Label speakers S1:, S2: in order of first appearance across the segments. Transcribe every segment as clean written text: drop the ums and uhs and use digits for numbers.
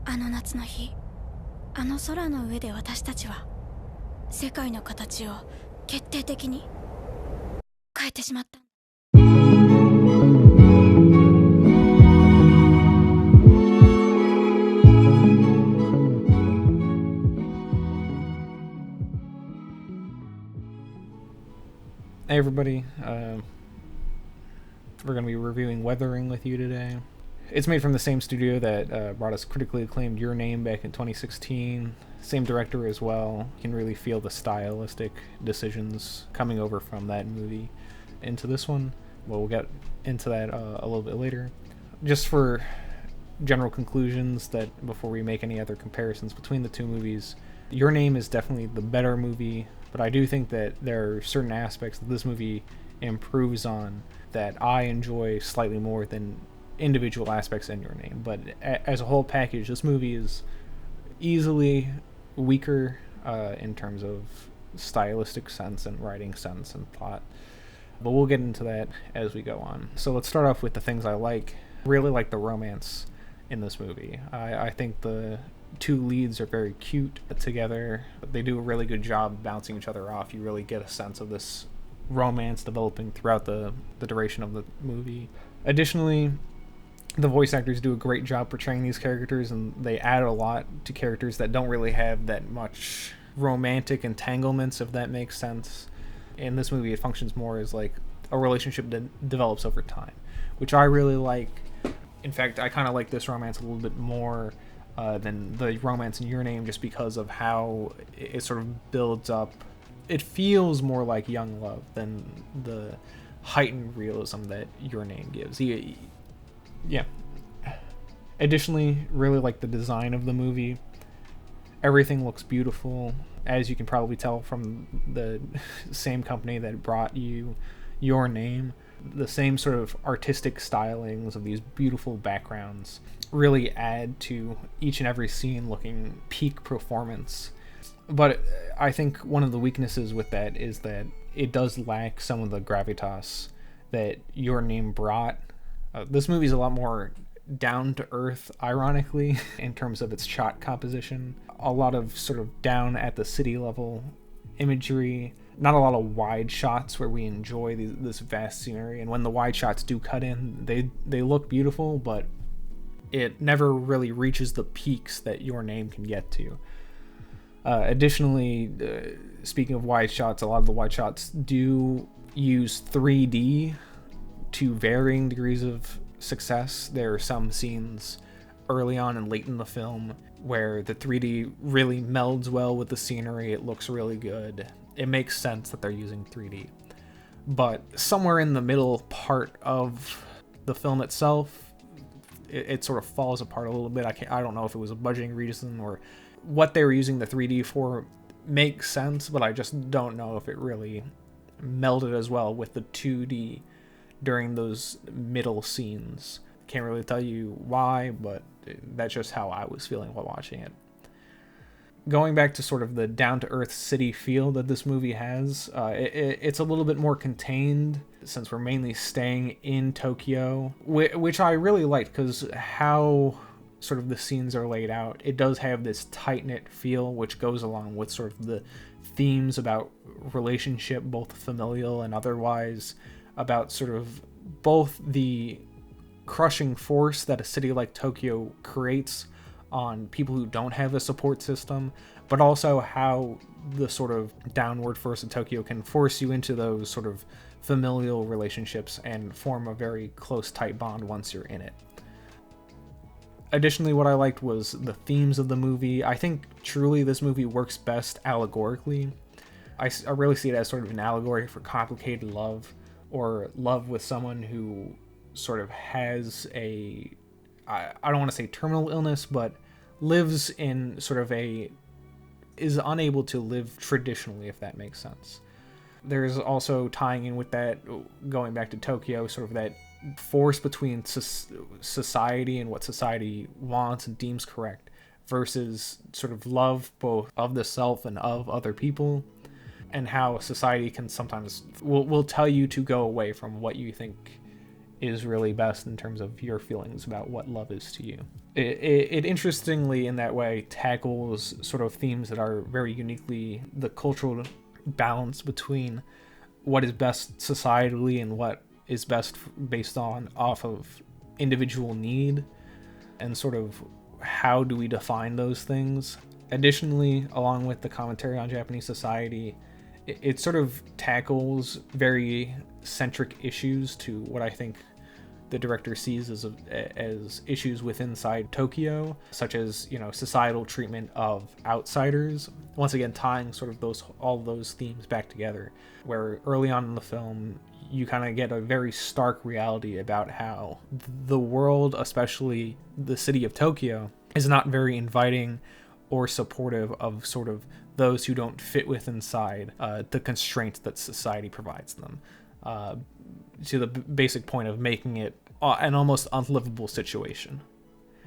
S1: あの夏の日、あの空の上で私たちは世界の形を決定的に変えてしまった。
S2: Hey everybody, we're going to be reviewing Weathering with you today. It's made from the same studio that brought us critically acclaimed Your Name back in 2016. Same director as well. You can really feel the stylistic decisions coming over from that movie into this one. Well, we'll get into that a little bit later. Just for general conclusions, that before we make any other comparisons between the two movies, Your Name is definitely the better movie, but I do think that there are certain aspects that this movie improves on that I enjoy slightly more than individual aspects in Your Name. But as a whole package, this movie is easily weaker in terms of stylistic sense and writing sense and plot. But we'll get into that as we go on. So let's start off with the things I like. Really like the romance in this movie. I think the two leads are very cute together. They do a really good job bouncing each other off. You really get a sense of this romance developing throughout the duration of the movie. Additionally, the voice actors do a great job portraying these characters, and they add a lot to characters that don't really have that much romantic entanglements, if that makes sense. In this movie, it functions more as like a relationship that develops over time, which I really like. In fact, I kind of like this romance a little bit more than the romance in Your Name, just because of how it sort of builds up. It feels more like young love than the heightened realism that Your Name gives. Yeah. Additionally, really like the design of the movie. Everything looks beautiful, as you can probably tell from the same company that brought you Your Name. The same sort of artistic stylings of these beautiful backgrounds really add to each and every scene looking peak performance. But I think one of the weaknesses with that is that it does lack some of the gravitas that Your Name brought. This movie's a lot more down to earth, ironically, in terms of its shot composition. A lot of sort of down at the city level imagery. Not a lot of wide shots where we enjoy this vast scenery. And when the wide shots do cut in, they look beautiful, but it never really reaches the peaks that Your Name can get to. Additionally, speaking of wide shots, a lot of the wide shots do use 3D to varying degrees of success. There are some scenes early on and late in the film where the 3D really melds well with the scenery. It looks really good. It makes sense that they're using 3D. But somewhere in the middle part of the film itself, it sort of falls apart a little bit. I don't know if it was a budgeting reason or what they were using the 3D for makes sense, but I just don't know if it really melded as well with the 2D during those middle scenes. Can't really tell you why, but that's just how I was feeling while watching it. Going back to sort of the down-to-earth city feel that this movie has, it's a little bit more contained since we're mainly staying in Tokyo, which I really liked because how sort of the scenes are laid out. It does have this tight-knit feel, which goes along with sort of the themes about relationship, both familial and otherwise, about sort of both the crushing force that a city like Tokyo creates on people who don't have a support system, but also how the sort of downward force of Tokyo can force you into those sort of familial relationships and form a very close, tight bond once you're in it. Additionally, what I liked was the themes of the movie. I think truly this movie works best allegorically. I really see it as sort of an allegory for complicated love, or love with someone who sort of has I don't want to say terminal illness, but lives in sort of is unable to live traditionally, if that makes sense. There's also tying in with that, going back to Tokyo, sort of that force between society and what society wants and deems correct versus sort of love both of the self and of other people, and how society can sometimes will tell you to go away from what you think is really best in terms of your feelings about what love is to you. It interestingly, in that way, tackles sort of themes that are very uniquely the cultural balance between what is best societally and what is best based on off of individual need, and sort of how do we define those things. Additionally, along with the commentary on Japanese society, it sort of tackles very centric issues to what I think the director sees as issues within inside Tokyo, such as, you know, societal treatment of outsiders. Once again, tying sort of all those themes back together, where early on in the film you kind of get a very stark reality about how the world, especially the city of Tokyo, is not very inviting or supportive of sort of those who don't fit with inside the constraints that society provides them, to the basic point of making it an almost unlivable situation.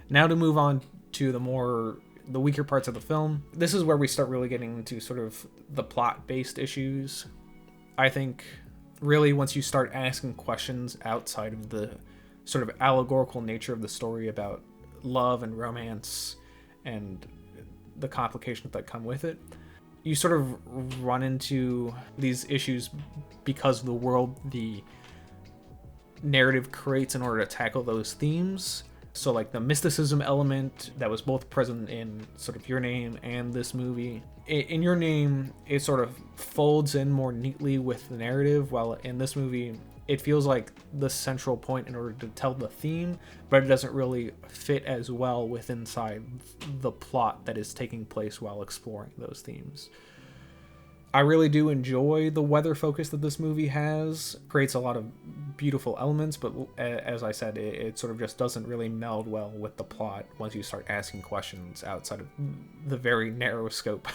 S2: Now to move on to the weaker parts of the film. This is where we start really getting into sort of the plot-based issues. I think really once you start asking questions outside of the sort of allegorical nature of the story about love and romance and the complications that come with it, you sort of run into these issues because of the world the narrative creates in order to tackle those themes. So like the mysticism element that was both present in sort of Your Name and this movie. In Your Name, it sort of folds in more neatly with the narrative, while in this movie it feels like the central point in order to tell the theme, but it doesn't really fit as well with inside the plot that is taking place while exploring those themes. I really do enjoy the weather focus that this movie has. It creates a lot of beautiful elements, but as I said, it sort of just doesn't really meld well with the plot once you start asking questions outside of the very narrow scope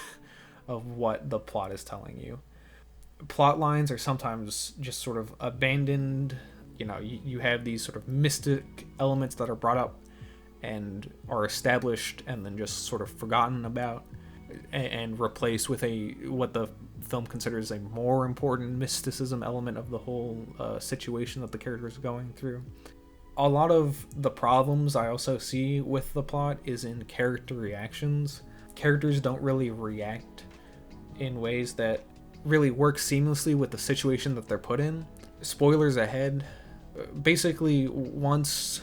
S2: of what the plot is telling you. Plot lines are sometimes just sort of abandoned. You know, you have these sort of mystic elements that are brought up and are established and then just sort of forgotten about and replaced with what the film considers a more important mysticism element of the whole situation that the characters are going through. A lot of the problems I also see with the plot is in character reactions. Characters don't really react in ways that really work seamlessly with the situation that they're put in. Spoilers ahead. Basically, once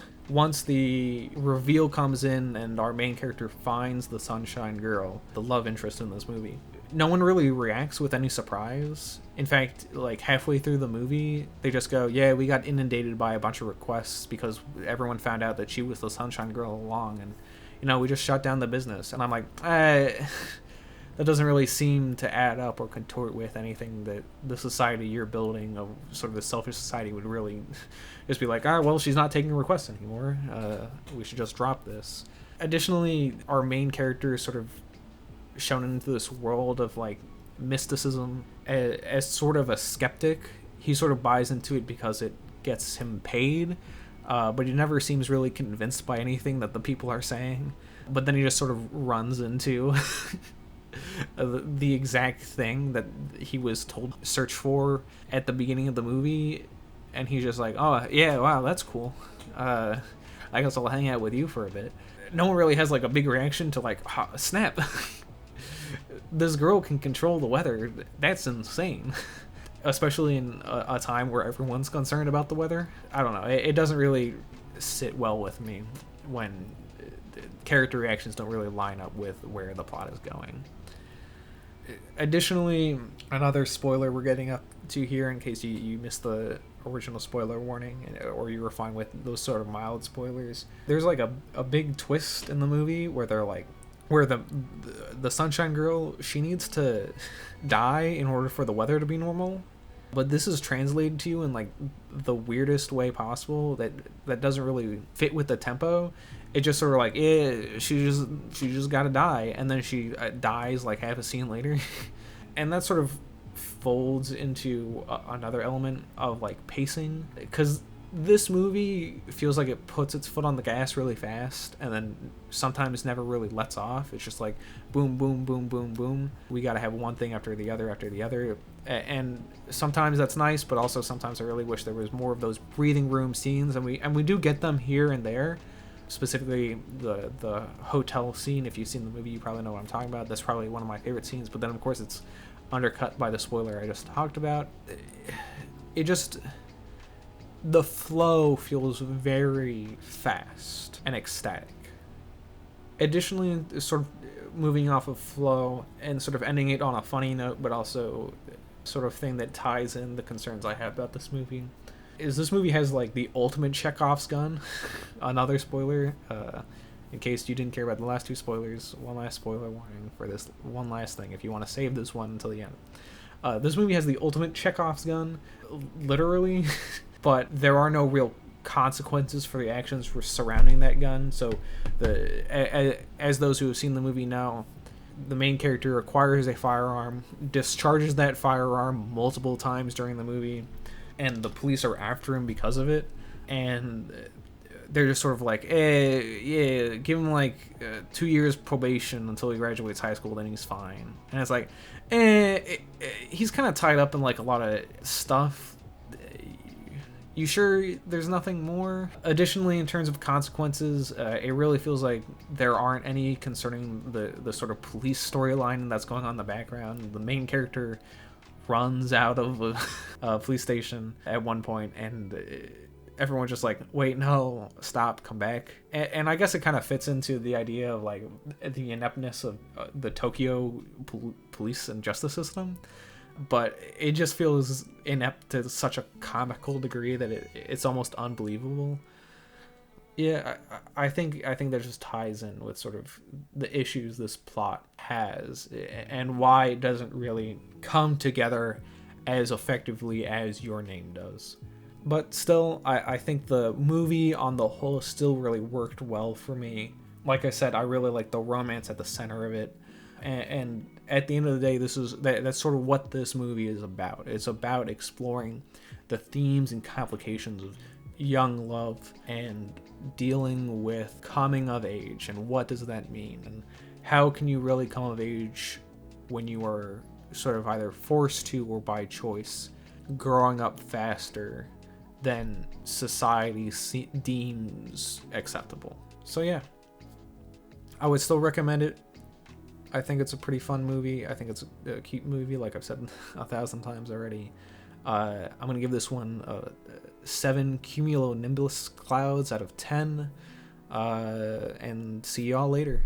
S2: the reveal comes in and our main character finds the Sunshine Girl, the love interest in this movie, no one really reacts with any surprise. In fact, like halfway through the movie, they just go, yeah, we got inundated by a bunch of requests because everyone found out that she was the Sunshine Girl all along, and, you know, we just shut down the business. And I'm like, that doesn't really seem to add up or contort with anything that the society you're building, of sort of the selfish society, would really just be like, well, she's not taking requests anymore. We should just drop this. Additionally, our main character is sort of shown into this world of like mysticism as sort of a skeptic. He sort of buys into it because it gets him paid, but he never seems really convinced by anything that the people are saying. But then he just sort of runs into the exact thing that he was told to search for at the beginning of the movie, and he's just like, oh yeah, wow, that's cool, I guess I'll hang out with you for a bit. No one really has like a big reaction to like, snap, this girl can control the weather. That's insane. Especially in a time where everyone's concerned about the weather. I don't know, it doesn't really sit well with me when character reactions don't really line up with where the plot is going. Additionally, another spoiler we're getting up to here, in case you missed the original spoiler warning, or you were fine with those sort of mild spoilers, there's like a big twist in the movie where they're like, where the Sunshine Girl, she needs to die in order for the weather to be normal. But this is translated to you in like the weirdest way possible that doesn't really fit with the tempo. It just sort of like, she just gotta die, and then she dies like half a scene later. And that sort of folds into another element of like pacing, because This movie feels like it puts its foot on the gas really fast and then sometimes never really lets off. It's just like boom, boom, boom, boom, boom. We got to have one thing after the other. And sometimes that's nice, but also sometimes I really wish there was more of those breathing room scenes, and we do get them here and there. Specifically the hotel scene. If you've seen the movie, you probably know what I'm talking about. That's probably one of my favorite scenes, but then of course it's undercut by the spoiler I just talked about. It just, the flow feels very fast and ecstatic. Additionally, sort of moving off of flow and sort of ending it on a funny note, but also sort of thing that ties in the concerns I have about this movie, is this movie has like the ultimate Chekhov's gun. Another spoiler, in case you didn't care about the last two spoilers, one last spoiler warning for this one last thing if you want to save this one until the end. This movie has the ultimate Chekhov's gun, literally, but there are no real consequences for the actions surrounding that gun. So as those who have seen the movie know, the main character acquires a firearm, discharges that firearm multiple times during the movie, and the police are after him because of it. And they're just sort of like, yeah, give him like 2 years probation until he graduates high school, then he's fine. And it's like, he's kind of tied up in like a lot of stuff. You sure there's nothing more? Additionally, in terms of consequences, it really feels like there aren't any concerning the sort of police storyline that's going on in the background. The main character runs out of a police station at one point, and everyone's just like, wait, no, stop, come back. And I guess it kind of fits into the idea of like the ineptness of the Tokyo police and justice system. But it just feels inept to such a comical degree that it's almost unbelievable. Yeah, I think that just ties in with sort of the issues this plot has and why it doesn't really come together as effectively as Your Name does. But still, I think the movie on the whole still really worked well for me. Like I said, I really like the romance at the center of it. And at the end of the day, that's sort of what this movie is about. It's about exploring the themes and complications of young love and dealing with coming of age, and what does that mean, and how can you really come of age when you are sort of either forced to or by choice growing up faster than society deems acceptable. So yeah, I would still recommend it. I think it's a pretty fun movie. I think it's a cute movie, like I've said 1,000 times already. I'm going to give this one 7 cumulonimbus clouds out of 10. And see y'all later.